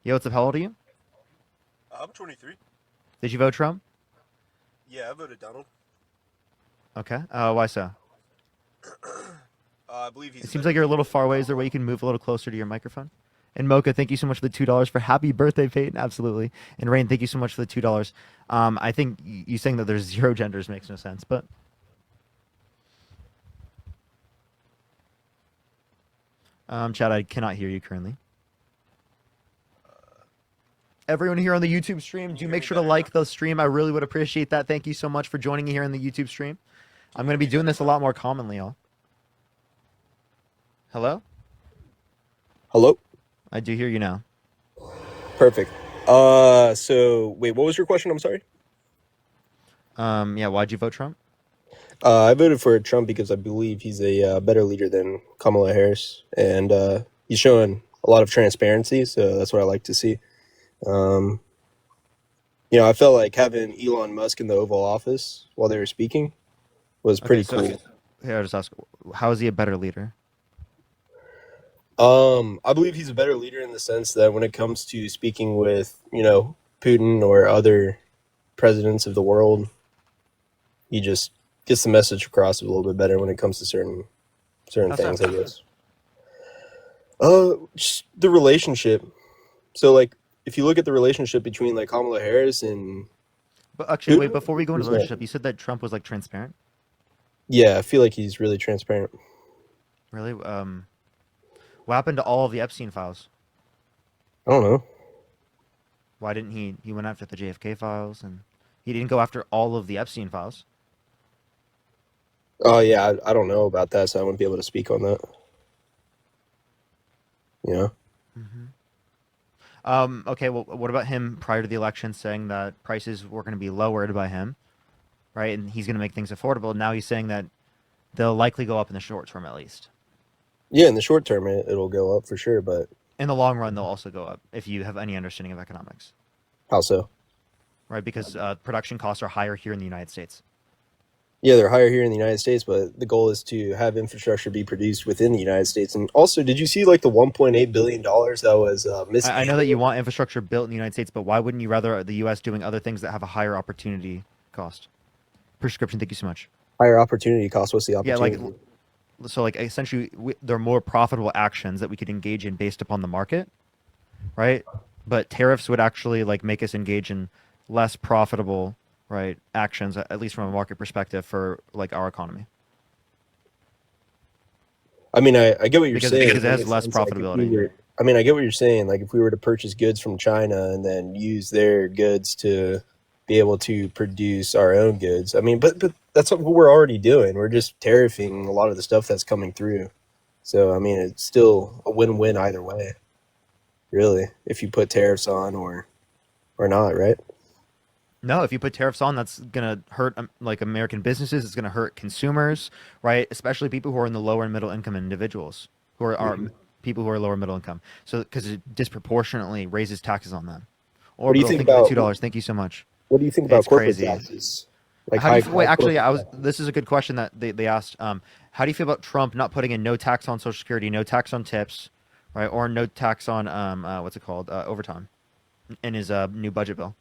Yo, what's up? How old are you? I'm 23. Did you vote Trump? Yeah, I voted Donald. Okay. Why so? I believe he's It a seems better like you're a little leader far than away. Is there a way Kamala. you can move a little closer to your microphone? And Mocha, thank you so much for the $2 for happy birthday, Peyton. Absolutely. And Rain, thank you so much for the $2. I think you saying that there's zero genders makes no sense, but Chad, I cannot hear you currently. Everyone here on the YouTube stream, Can you do hear make me sure to better now? like the stream. I really would appreciate that. Thank you so much for joining me here in the YouTube stream. Can I'm you going to hear be me doing better this a now? lot more commonly, y'all. Hello? Hello? I do hear you now. Perfect. So wait, what was your question? I'm sorry. Yeah, why'd you vote Trump? I voted for Trump because I believe he's a better leader than Kamala Harris, and he's showing a lot of transparency. So that's what I like to see. Um, I felt like having Elon Musk in the Oval Office while they were speaking was Okay, pretty so cool. here, I'll just ask, how is he a better leader? I believe he's a better leader in the sense that when it comes to speaking with, Putin or other presidents of the world, he just gets the message across a little bit better when it comes to certain How so? things, I guess. Just the relationship. So like, if you look at the relationship between like Kamala Harris and But actually, wait, Putin, before we go into it's the not. relationship, you said that Trump was like transparent. Yeah, I feel like he's really transparent. Really? What happened to all of the Epstein files? I don't know. Why didn't he? He went after the JFK files, and he didn't go after all of the Epstein files. Oh yeah, I don't know about that, so I wouldn't be able to speak on that. You know. Hmm. Okay. Well, what about him prior to the election saying that prices were going to be lowered by him, right? And he's going to make things affordable. Now he's saying that they'll likely go up in the short term, at least. Yeah, in the short term, it'll go up for sure, but In the long run, they'll also go up if you have any understanding of economics, how so? right? Because production costs are higher here in the United States. Yeah, they're higher here in the United States, but the goal is to have infrastructure be produced within the United States. And also, did you see like the $1.8 billion that was I know that you mishandled? want infrastructure built in the United States, but why wouldn't you rather the U.S. doing other things that have a higher opportunity cost? Prescription, thank you so much. Higher opportunity cost. What's the Yeah, like opportunity? essentially, they're more profitable actions that we could engage in based upon the market, right? But tariffs would actually like make us engage in less profitable, right, actions, at least from a market perspective for like our economy, I mean, I get what you're because saying it in has the less sense like if we profitability. were, I mean, I get what you're saying. Like if we were to purchase goods from China and then use their goods to be able to produce our own goods. I mean, but that's what we're already doing. We're just tariffing a lot of the stuff that's coming through. So I mean, it's still a win-win either way, really. If you put tariffs on or not, right? No, if you put tariffs on, that's gonna hurt like American businesses. It's gonna hurt consumers, right? Especially people who are in the lower and middle income individuals, are Mhm. people who are lower middle income. So because it disproportionately raises taxes on them. What do you Orbital, think thank you for the about $2. Thank you so much. what do you think about It's corporate crazy. taxes? Like How do you wait? high Actually, corporate I was. taxes. This is a good question that they asked. How do you feel about Trump not putting in no tax on Social Security, no tax on tips, right, or no tax on what's it called, overtime, in his new budget bill?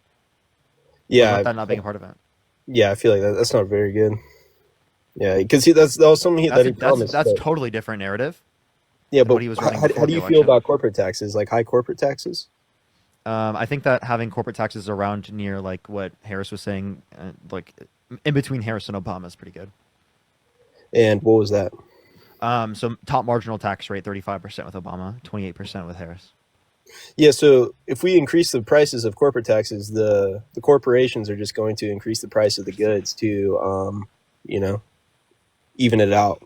What about Yeah, that not being a part of it? yeah, I feel like that's not very good. Yeah, because that was something that he promised. That's But totally different narrative yeah, than but what he was running how before do the you feel election. about corporate taxes? Like high corporate taxes? I think that having corporate taxes around near like what Harris was saying, like in between Harris and Obama is pretty good. And what was that? So top marginal tax rate 35% with Obama, 28% with Harris. Yeah, so if we increase the prices of corporate taxes, the corporations are just going to increase the price of the goods to you know, even it out.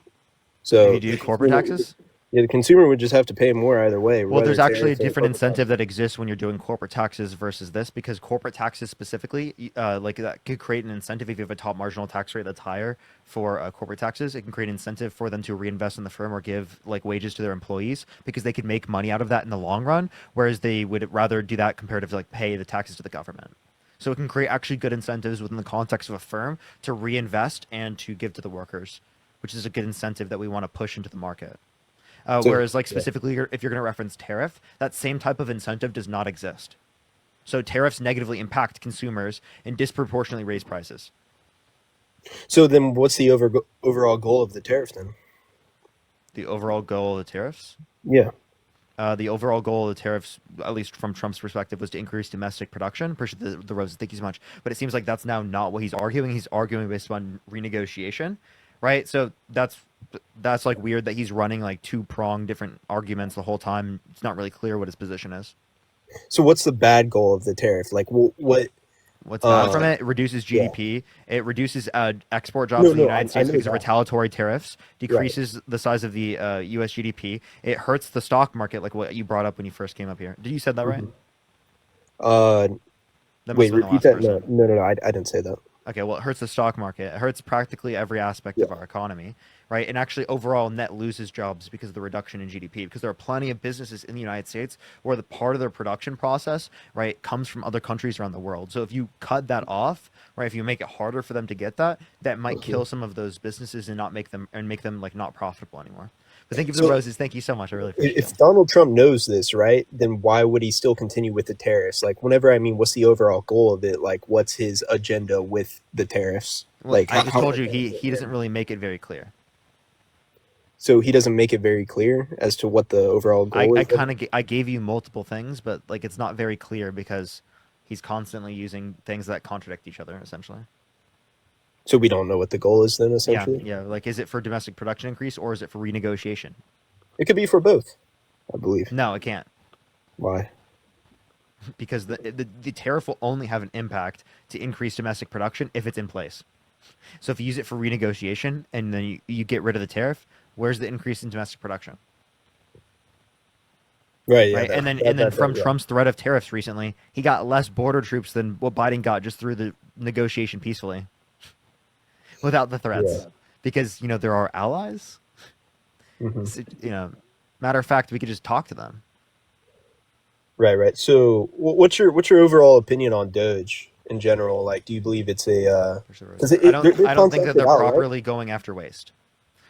If you So do corporate taxes, the consumer would just have to pay more either way, well, whether there's actually a tariffs or different corporate incentive taxes. that exists when you're doing corporate taxes versus this, because corporate taxes specifically, like that could create an incentive if you have a top marginal tax rate that's higher for corporate taxes. It can create an incentive for them to reinvest in the firm or give like wages to their employees because they could make money out of that in the long run, whereas they would rather do that comparative to like pay the taxes to the government. So it can create actually good incentives within the context of a firm to reinvest and to give to the workers, which is a good incentive that we want to push into the market. So, Whereas, like yeah. specifically, if you're going to reference tariff, that same type of incentive does not exist. So tariffs negatively impact consumers and disproportionately raise prices. So then, what's the overall goal of the tariff then? The overall goal of the tariffs. Yeah. The overall goal of the tariffs, at least from Trump's perspective, was to increase domestic production. Appreciate the roses. Thank you so much. But it seems like that's now not what he's arguing. He's arguing based on renegotiation, right? So that's like weird that he's running like two-pronged different arguments the whole time. It's not really clear what his position is. So what's the bad goal of the tariff? Like, what? What's bad from Uh, it? It reduces yeah. GDP. It reduces export jobs No, in the no, United I States know because of that. retaliatory tariffs. Right. Decreases the size of the U.S. GDP. It hurts the stock market, like what you brought up when you first came up here. Did you said that right? Mhm. Uh, That must Wait, have been the repeat last that. No, person. no, no, no. I didn't say that. Okay, well, it hurts the stock market. It hurts practically every aspect Yeah. of our economy, right? And actually, overall, net loses jobs because of the reduction in GDP. Because there are plenty of businesses in the United States where the part of their production process, right, comes from other countries around the world. So if you cut that off, right, if you make it harder for them to get that, that might Mhm. kill some of those businesses and not make them like not profitable anymore. But thank you for the So roses. Thank you so much. I really appreciate if it. Donald Trump knows this, right, then why would he still continue with the tariffs? Like, whenever I mean, what's the overall goal of it? Like, what's his agenda with the tariffs? Well, Like, I just how told does you that he benefit doesn't him? really make it very clear. So he doesn't make it very clear as to what the overall goal I is. Then? kind of I gave you multiple things, but like it's not very clear because he's constantly using things that contradict each other, essentially. So we don't know what the goal is then, Yeah, essentially. yeah. Like, is it for domestic production increase or is it for renegotiation? It could be for both, I believe. No, it can't Why? because the tariff will only have an impact to increase domestic production if it's in place. So if you use it for renegotiation and then you get rid of the tariff, where's the increase in domestic production? Right. Yeah. Right, That. and That. then That. from that yeah. Trump's threat of tariffs recently, he got less border troops than what Biden got just through the negotiation peacefully without the Yeah. threats, because there are allies. Hmm. Matter of fact, we could just talk to them. Right. Right. So, what's your overall opinion on Doge in general? Like, do you believe it's a For sure. because they're I don't think that contracted they're out, right? properly going after waste.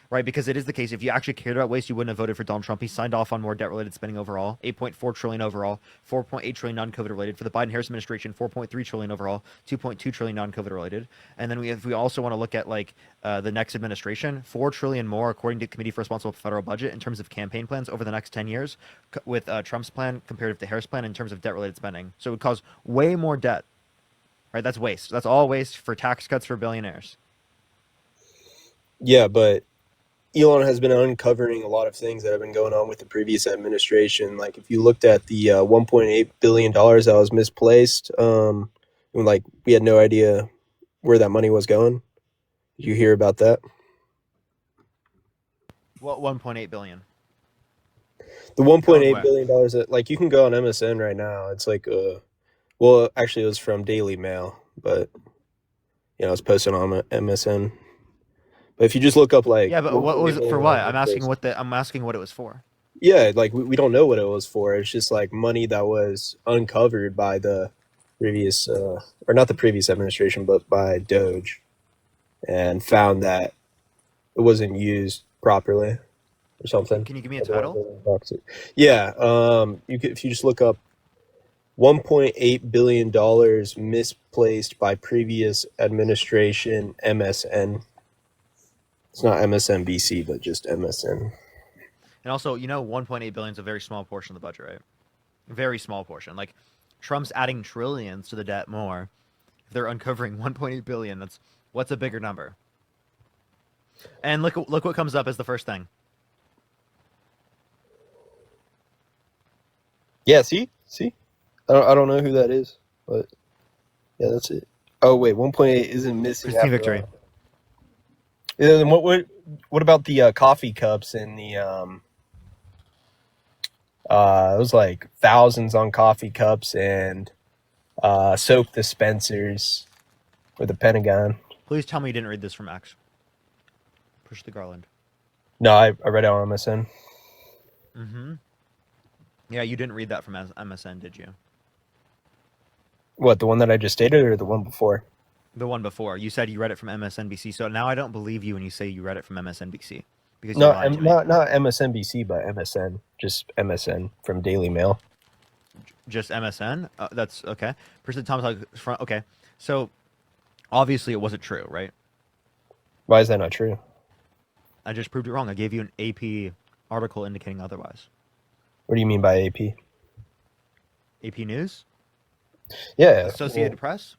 Right, because it is the case. If you actually cared about waste, you wouldn't have voted for Donald Trump. He signed off on more debt-related spending overall, 8.4 trillion overall, 4.8 trillion non-COVID related. For the Biden-Harris administration, 4.3 trillion overall, 2.2 trillion non-COVID related. And then if we also want to look at like the next administration, 4 trillion more according to the Committee for Responsible Federal Budget in terms of campaign plans over the next 10 years, with Trump's plan comparative to Harris' plan in terms of debt-related spending. So it would cause way more debt. Right, that's waste. That's all waste for tax cuts for billionaires. Yeah, but Elon has been uncovering a lot of things that have been going on with the previous administration. Like, if you looked at the $1.8 billion that was misplaced, and, like, we had no idea where that money was going. Did you hear about that? What 1.8 billion? The one point Going eight where? billion dollars that, like, you can go on MSN right now. It's like well, actually, it was from Daily Mail, but it's posted on MSN. But if you just look up like Yeah, but what was it for? What? misplaced. I'm asking what it was for. Yeah, like we don't know what it was for. It's just like money that was uncovered by the previous, or not the previous administration, but by Doge, and found that it wasn't used properly or something. Can you give me a I don't title? know what to. Yeah, if you just look up $1.8 billion misplaced by previous administration MSN. It's not MSNBC, but just MSN. And also, 1.8 billion is a very small portion of the budget, right? Very small portion. Like Trump's adding trillions to the debt more. If they're uncovering 1.8 billion, what's a bigger number? And look what comes up as the first thing. Yeah, see, I don't know who that is, but yeah, that's it. Oh wait, 1.8 isn't missing Christine after Victory. all. Yeah, then what about the coffee cups and the it was like thousands on coffee cups and soap dispensers for the Pentagon. Please tell me you didn't read this from X. Push the Garland. No, I read it on MSN. Mm-hmm. Yeah, you didn't read that from MSN, did you? What, the one that I just stated or the one before? The one before. You said you read it from MSNBC, so now I don't believe you when you say you read it from MSNBC. because No, you lied to me. not MSNBC, but MSN. Just MSN from Daily Mail. Just MSN. That's okay. Person Thomas. Okay, so obviously it wasn't true, right? Why is that not true? I just proved it wrong. I gave you an AP article indicating otherwise. What do you mean by AP? AP News, Yeah. Associated Press.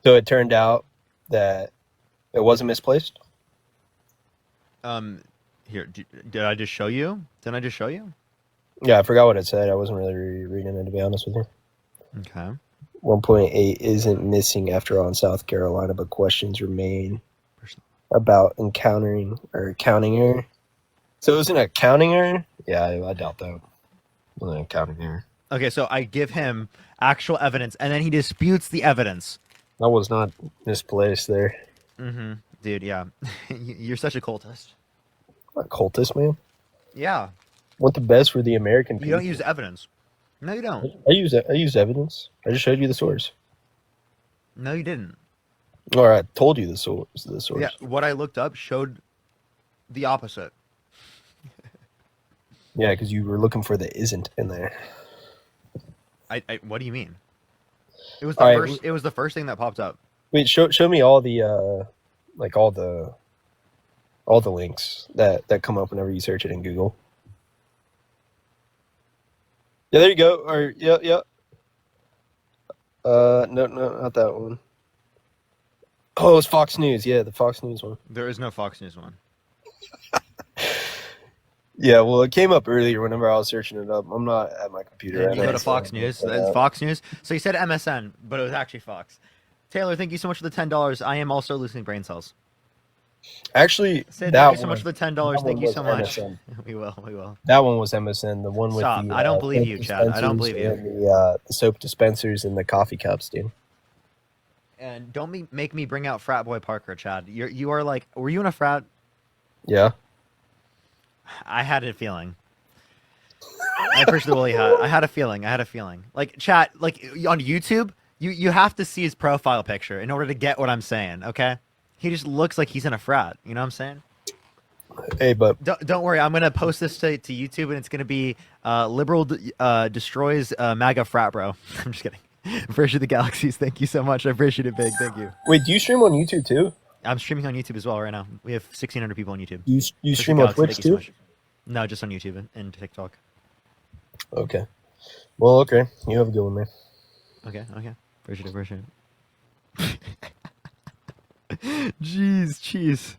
So it turned out that it wasn't misplaced? Here, did I just show you? Didn't I just show you? Yeah, I forgot what it said. I wasn't really reading it, to be honest with you. Okay. 1.8 isn't missing after all in South Carolina, but questions remain about encountering or accounting error. So it was an accounting error? Yeah, I doubt that. It was an accounting error. Okay, so I give him actual evidence, and then he disputes the evidence. That was not misplaced there. Mm-hmm. Dude, yeah. You're such a cultist. A cultist, man. Yeah. Want the best for the American people. You don't use evidence. No, you don't. I use evidence. I just showed you the source. No, you didn't. Or I told you the source. Yeah, what I looked up showed the opposite. Yeah, because you were looking for the isn't in there. What do you mean? It was the All right. first. It was the first thing that popped up. Wait, show me all the like all the links that come up whenever you search it in Google. Yeah, there you go. Or yeah. No, not that one. Oh, it's Fox News. Yeah, the Fox News one. There is no Fox News one. Yeah, well, it came up earlier whenever I was searching it up. I'm not at my computer. You go to Fox News. It's Fox News. So you said MSN, but it was actually Fox. Taylor, thank you so much for the $10. I am also losing brain cells. Actually, Thank that you so much for the $10. Thank you so much. We will. That one was MSN. The one with Stop. the I don't believe you, Chad. I don't believe you. and the soap dispensers and the coffee cups, dude. And don't make me bring out frat boy Parker, Chad. You are like, were you in a frat? Yeah. I had a feeling. I personally really had. I had a feeling. Like chat, like on YouTube, you have to see his profile picture in order to get what I'm saying. Okay, he just looks like he's in a frat. You know what I'm saying? Hey, but Don't worry. I'm gonna post this to YouTube, and it's gonna be liberal destroys MAGA frat bro. I'm just kidding. Version of the Galaxies. Thank you so much. I appreciate it, big. Thank you. wait, do you stream on YouTube too? I'm streaming on YouTube as well right now. We have 1,600 people on YouTube. You Version of stream the on Galaxies, Twitch thank you so too? much. No, just on YouTube and TikTok. Okay. Well, okay. You have a good one, man. Okay. Appreciate it. Jeez.